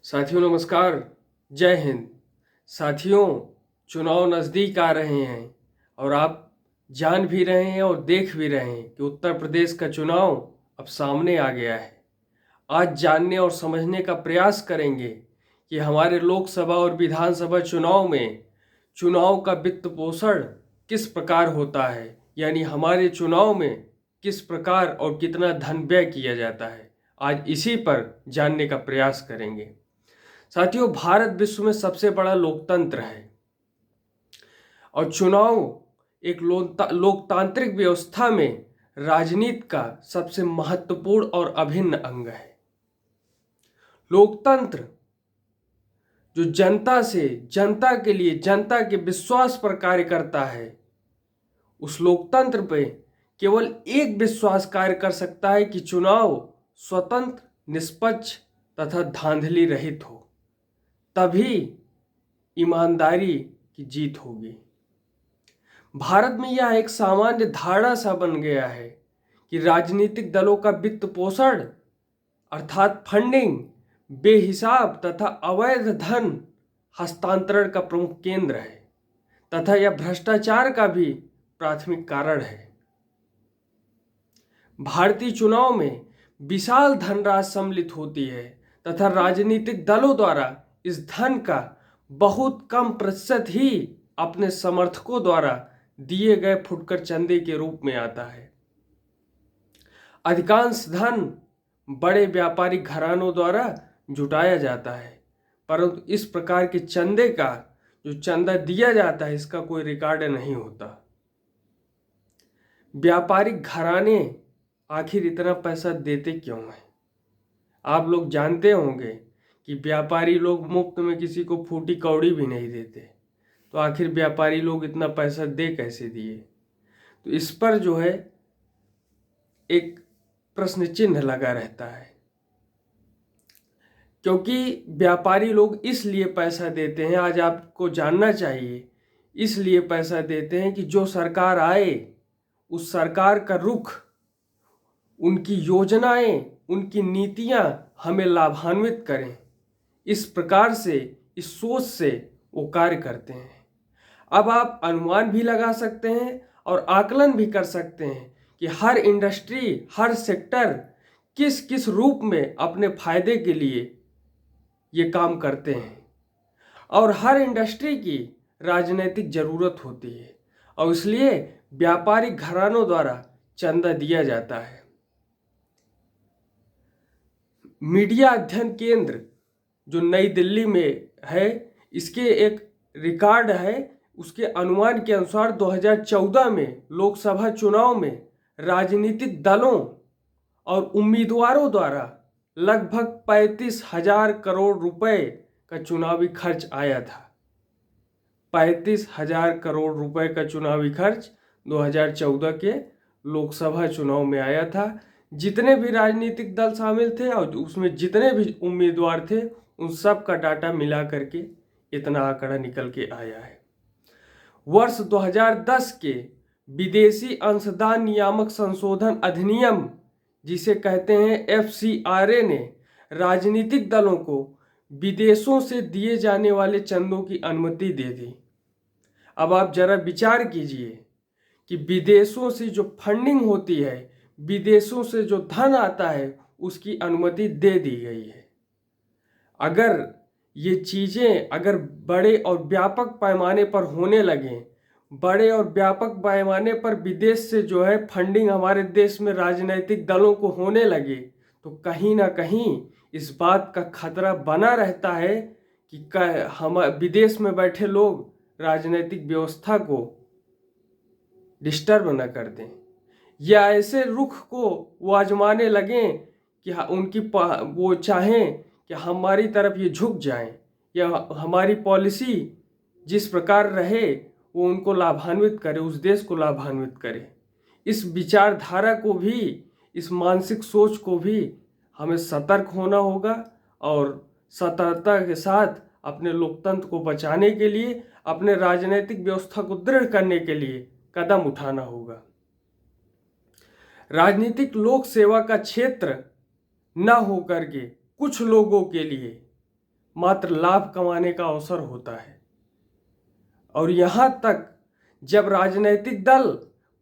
साथियों नमस्कार, जय हिंद। साथियों, चुनाव नज़दीक आ रहे हैं और आप जान भी रहे हैं और देख भी रहे हैं कि उत्तर प्रदेश का चुनाव अब सामने आ गया है। आज जानने और समझने का प्रयास करेंगे कि हमारे लोकसभा और विधानसभा चुनाव में चुनाव का वित्त पोषण किस प्रकार होता है, यानी हमारे चुनाव में किस प्रकार और कितना धन व्यय किया जाता है। आज इसी पर जानने का प्रयास करेंगे। साथियों, भारत विश्व में सबसे बड़ा लोकतंत्र है और चुनाव एक लोकतांत्रिक व्यवस्था में राजनीति का सबसे महत्वपूर्ण और अभिन्न अंग है। लोकतंत्र जो जनता से, जनता के लिए, जनता के विश्वास पर कार्य करता है, उस लोकतंत्र पे केवल एक विश्वास कार्य कर सकता है कि चुनाव स्वतंत्र, निष्पक्ष तथा धांधली रहित हो, तभी ईमानदारी की जीत होगी। भारत में यह एक सामान्य धारणा सा बन गया है कि राजनीतिक दलों का वित्त पोषण अर्थात फंडिंग बेहिसाब तथा अवैध धन हस्तांतरण का प्रमुख केंद्र है तथा यह भ्रष्टाचार का भी प्राथमिक कारण है। भारतीय चुनाव में विशाल धनराशि सम्मिलित होती है तथा राजनीतिक दलों द्वारा इस धन का बहुत कम प्रतिशत ही अपने समर्थकों द्वारा दिए गए फुटकर चंदे के रूप में आता है। अधिकांश धन बड़े व्यापारिक घरानों द्वारा जुटाया जाता है, परंतु इस प्रकार के चंदे का जो चंदा दिया जाता है इसका कोई रिकॉर्ड नहीं होता। व्यापारिक घराने आखिर इतना पैसा देते क्यों हैं? आप लोग जानते होंगे कि व्यापारी लोग मुफ्त में किसी को फूटी कौड़ी भी नहीं देते, तो आखिर व्यापारी लोग इतना पैसा दे कैसे दिए? तो इस पर जो है एक प्रश्न चिन्ह लगा रहता है, क्योंकि व्यापारी लोग इसलिए पैसा देते हैं, आज आपको जानना चाहिए, इसलिए पैसा देते हैं कि जो सरकार आए उस सरकार का रुख, उनकी योजनाएं, उनकी नीतियां हमें लाभान्वित करें। इस प्रकार से, इस सोच से वो कार्य करते हैं। अब आप अनुमान भी लगा सकते हैं और आकलन भी कर सकते हैं कि हर इंडस्ट्री, हर सेक्टर किस किस रूप में अपने फायदे के लिए ये काम करते हैं और हर इंडस्ट्री की राजनीतिक जरूरत होती है और इसलिए व्यापारिक घरानों द्वारा चंदा दिया जाता है। मीडिया अध्ययन केंद्र जो नई दिल्ली में है, इसके एक रिकॉर्ड है, उसके अनुमान के अनुसार 2014 में लोकसभा चुनाव में राजनीतिक दलों और उम्मीदवारों द्वारा लगभग 35,000 करोड़ रुपए का चुनावी खर्च आया था। 35,000 करोड़ रुपए का चुनावी खर्च 2014 के लोकसभा चुनाव में आया था। जितने भी राजनीतिक दल शामिल थे और उसमें जितने भी उम्मीदवार थे, उन सब का डाटा मिला करके इतना आंकड़ा निकल के आया है। वर्ष 2010 के विदेशी अंशदान नियामक संशोधन अधिनियम, जिसे कहते हैं FCRA, ने राजनीतिक दलों को विदेशों से दिए जाने वाले चंदों की अनुमति दे दी। अब आप जरा विचार कीजिए कि विदेशों से जो फंडिंग होती है, विदेशों से जो धन आता है, उसकी अनुमति दे दी गई है। अगर ये चीज़ें अगर बड़े और व्यापक पैमाने पर होने लगें, बड़े और व्यापक पैमाने पर विदेश से जो है फंडिंग हमारे देश में राजनीतिक दलों को होने लगे, तो कहीं ना कहीं इस बात का खतरा बना रहता है कि हम विदेश में बैठे लोग राजनीतिक व्यवस्था को डिस्टर्ब न कर दें या ऐसे रुख को वो आजमाने लगें कि वो चाहें कि हमारी तरफ ये झुक जाएं या हमारी पॉलिसी जिस प्रकार रहे वो उनको लाभान्वित करे, उस देश को लाभान्वित करे। इस विचारधारा को भी, इस मानसिक सोच को भी हमें सतर्क होना होगा और सतर्कता के साथ अपने लोकतंत्र को बचाने के लिए, अपने राजनीतिक व्यवस्था को दृढ़ करने के लिए कदम उठाना होगा। राजनीतिक लोक सेवा का क्षेत्र न होकर के कुछ लोगों के लिए मात्र लाभ कमाने का अवसर होता है। और यहाँ तक जब राजनीतिक दल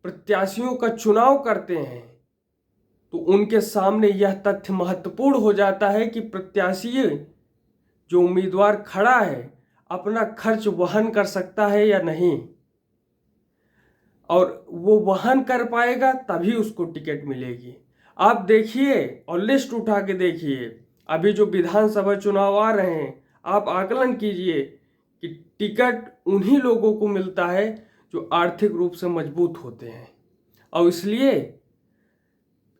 प्रत्याशियों का चुनाव करते हैं तो उनके सामने यह तथ्य महत्वपूर्ण हो जाता है कि प्रत्याशी जो उम्मीदवार खड़ा है अपना खर्च वहन कर सकता है या नहीं, और वो वहन कर पाएगा तभी उसको टिकट मिलेगी। आप देखिए और लिस्ट उठा के देखिए, अभी जो विधानसभा चुनाव आ रहे हैं, आप आकलन कीजिए कि टिकट उन्हीं लोगों को मिलता है जो आर्थिक रूप से मजबूत होते हैं। और इसलिए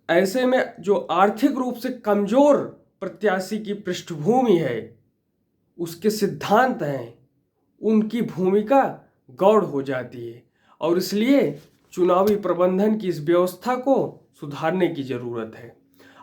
ऐसे में जो आर्थिक रूप से कमजोर प्रत्याशी की पृष्ठभूमि है, उसके सिद्धांत हैं, उनकी भूमिका गौड़ हो जाती है। और इसलिए चुनावी प्रबंधन की इस व्यवस्था को सुधारने की जरूरत है।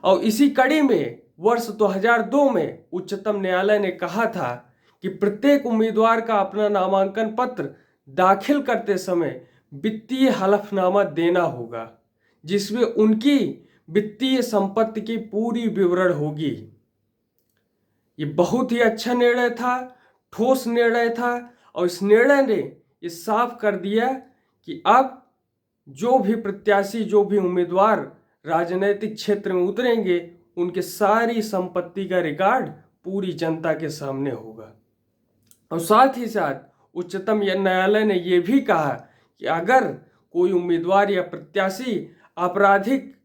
और इसी कड़ी में वर्ष 2002 में उच्चतम न्यायालय ने कहा था कि प्रत्येक उम्मीदवार का अपना नामांकन पत्र दाखिल करते समय वित्तीय हलफनामा देना होगा, जिसमें उनकी वित्तीय संपत्ति की पूरी विवरण होगी। ये बहुत ही अच्छा निर्णय था, ठोस निर्णय था। और इस निर्णय ने ये साफ कर दिया कि अब जो भी प्रत्याशी, जो भी उम्मीदवार राजनीतिक क्षेत्र में उतरेंगे, उनके सारी संपत्ति का रिकॉर्ड पूरी जनता के सामने होगा। और साथ ही साथ उच्चतम न्यायालय ने यह भी कहा कि अगर कोई उम्मीदवार या प्रत्याशी आपराधिक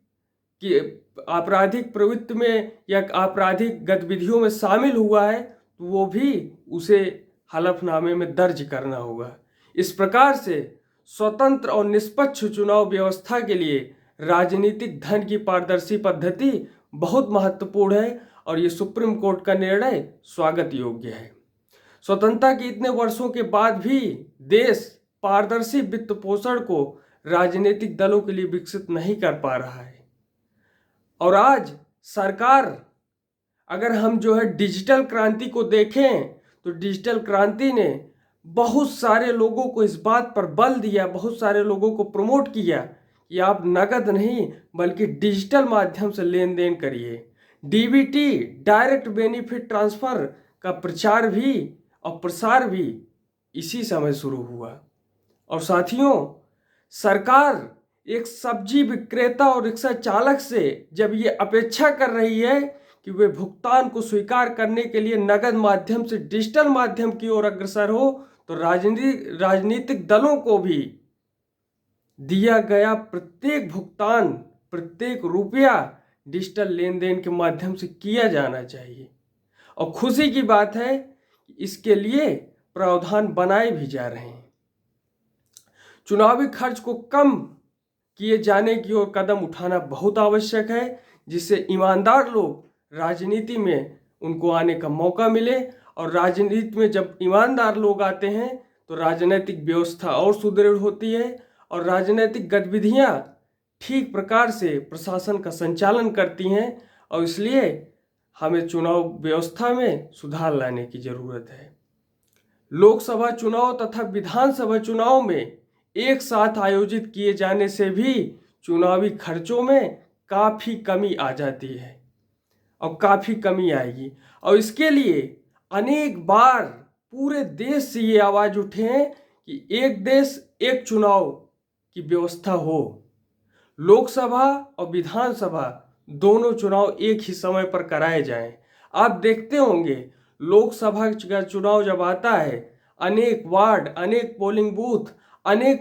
प्रवृत्ति में या आपराधिक गतिविधियों में शामिल हुआ है तो वो भी उसे हलफनामे में दर्ज करना होगा। इस प्रकार से स्वतंत्र और निष्पक्ष चुनाव व्यवस्था के लिए राजनीतिक धन की पारदर्शी पद्धति बहुत महत्वपूर्ण है और ये सुप्रीम कोर्ट का निर्णय स्वागत योग्य है। स्वतंत्रता के इतने वर्षों के बाद भी देश पारदर्शी वित्त पोषण को राजनीतिक दलों के लिए विकसित नहीं कर पा रहा है। और आज सरकार, अगर हम जो है डिजिटल क्रांति को देखें तो डिजिटल क्रांति ने बहुत सारे लोगों को इस बात पर बल दिया, बहुत सारे लोगों को प्रमोट किया कि आप नगद नहीं बल्कि डिजिटल माध्यम से लेन देन करिए। डीबीटी, डायरेक्ट बेनिफिट ट्रांसफर का प्रचार भी और प्रसार भी इसी समय शुरू हुआ। और साथियों, सरकार एक सब्जी विक्रेता और रिक्शा चालक से जब ये अपेक्षा कर रही है कि वे भुगतान को स्वीकार करने के लिए नगद माध्यम से डिजिटल माध्यम की ओर अग्रसर हो, तो राजनीतिक दलों को भी दिया गया प्रत्येक भुगतान, प्रत्येक रुपया डिजिटल लेन देन के माध्यम से किया जाना चाहिए। और खुशी की बात है कि इसके लिए प्रावधान बनाए भी जा रहे हैं। चुनावी खर्च को कम किए जाने की ओर कदम उठाना बहुत आवश्यक है, जिससे ईमानदार लोग राजनीति में उनको आने का मौका मिले। और राजनीति में जब ईमानदार लोग आते हैं तो राजनीतिक व्यवस्था और सुदृढ़ होती है और राजनीतिक गतिविधियां ठीक प्रकार से प्रशासन का संचालन करती हैं। और इसलिए हमें चुनाव व्यवस्था में सुधार लाने की जरूरत है। लोकसभा चुनाव तथा विधानसभा चुनाव में एक साथ आयोजित किए जाने से भी चुनावी खर्चों में काफ़ी कमी आ जाती है और काफ़ी कमी आएगी। और इसके लिए अनेक बार पूरे देश से ये आवाज़ उठे हैं कि एक देश एक चुनाव की व्यवस्था हो। लोकसभा और विधानसभा दोनों चुनाव एक ही समय पर कराए जाएं। आप देखते होंगे लोकसभा का चुनाव जब आता है, अनेक वार्ड, अनेक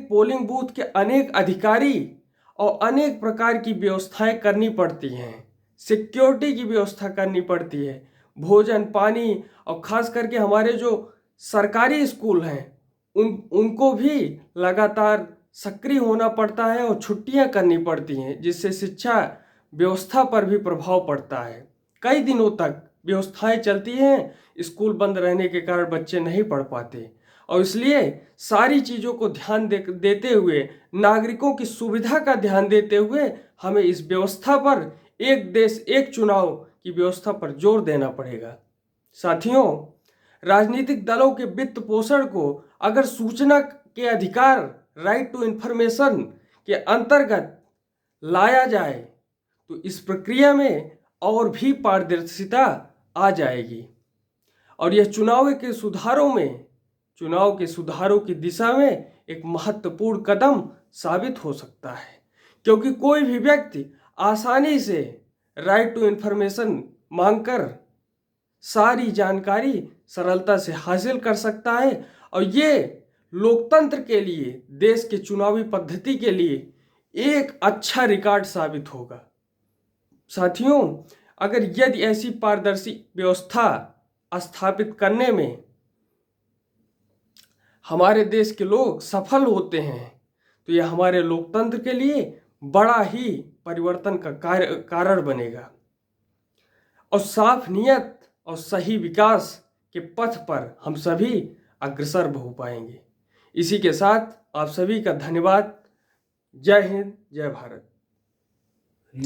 पोलिंग बूथ के अनेक अधिकारी और अनेक प्रकार की व्यवस्थाएं करनी पड़ती हैं। सिक्योरिटी की व्यवस्था करनी पड़ती है, भोजन पानी, और खास करके हमारे जो सरकारी स्कूल हैं उनको भी लगातार सक्रिय होना पड़ता है और छुट्टियां करनी पड़ती हैं, जिससे शिक्षा व्यवस्था पर भी प्रभाव पड़ता है। कई दिनों तक व्यवस्थाएं चलती हैं, स्कूल बंद रहने के कारण बच्चे नहीं पढ़ पाते। और इसलिए सारी चीज़ों को ध्यान देते हुए, नागरिकों की सुविधा का ध्यान देते हुए हमें इस व्यवस्था पर, एक देश एक चुनाव की व्यवस्था पर जोर देना पड़ेगा। साथियों, राजनीतिक दलों के वित्त पोषण को अगर सूचना के अधिकार, राइट टू इंफॉर्मेशन के अंतर्गत लाया जाए तो इस प्रक्रिया में और भी पारदर्शिता आ जाएगी। और यह चुनाव के सुधारों की दिशा में एक महत्वपूर्ण कदम साबित हो सकता है, क्योंकि कोई भी व्यक्ति आसानी से राइट टू इंफॉर्मेशन मांगकर सारी जानकारी सरलता से हासिल कर सकता है। और ये लोकतंत्र के लिए, देश के चुनावी पद्धति के लिए एक अच्छा रिकॉर्ड साबित होगा। साथियों, अगर यदि ऐसी पारदर्शी व्यवस्था स्थापित करने में हमारे देश के लोग सफल होते हैं तो यह हमारे लोकतंत्र के लिए बड़ा ही परिवर्तन का कारण बनेगा और साफ नियत और सही विकास के पथ पर हम सभी अग्रसर हो पाएंगे। इसी के साथ आप सभी का धन्यवाद। जय हिंद, जय भारत।